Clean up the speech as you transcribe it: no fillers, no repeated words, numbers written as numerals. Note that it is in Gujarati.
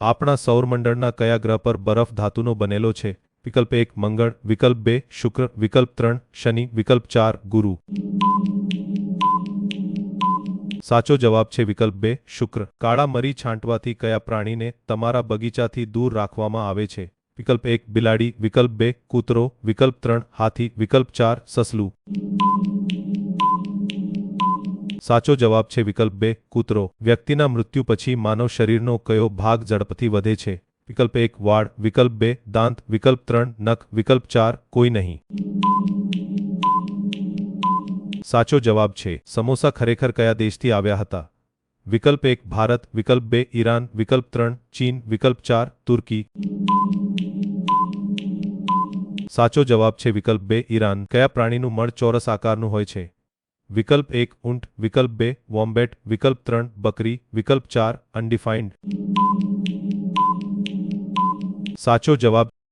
આપણા સૌરમંડળના કયા ગ્રહ પર બરફ ધાતુનો બનેલો છે? વિકલ્પ 1 મંગળ, વિકલ્પ 2 શુક્ર, વિકલ્પ 3 શનિ, વિકલ્પ 4 ગુરુ। સાચો જવાબ છે વિકલ્પ 2 શુક્ર। કાળા મરી છાંટવાથી કયા પ્રાણીને તમારા બગીચાથી દૂર રાખવામાં આવે છે? વિકલ્પ 1 બિલાડી, વિકલ્પ 2 કૂતરો, વિકલ્પ 3 હાથી, વિકલ્પ 4 સસલું। સાચો જવાબ છે વિકલ્પ 2 કૂતરો। વ્યક્તિના મૃત્યુ પછી માનવ શરીરનો કયો ભાગ ઝડપથી વધે છે? વિકલ્પ 1 વાળ, વિકલ્પ 2 દાંત, વિકલ્પ 3 નખ, વિકલ્પ 4 કોઈ નહીં। સાચો જવાબ છે સમોસા ખરેખર કયા દેશથી આવ્યા હતા? વિકલ્પ 1 ભારત, વિકલ્પ 2 ઈરાન, વિકલ્પ 3 ચીન, વિકલ્પ 4 તુર્કી। સાચો જવાબ છે વિકલ્પ 2 ઈરાન। કયા પ્રાણીનું મળ ચોરસ આકારનું હોય છે? વિકલ્પ 1 ઊંટ, વિકલ્પ 2 વોમ્બેટ, વિકલ્પ 3 બકરી, વિકલ્પ 4 અનડિફાઇન્ડ। સાચો જવાબ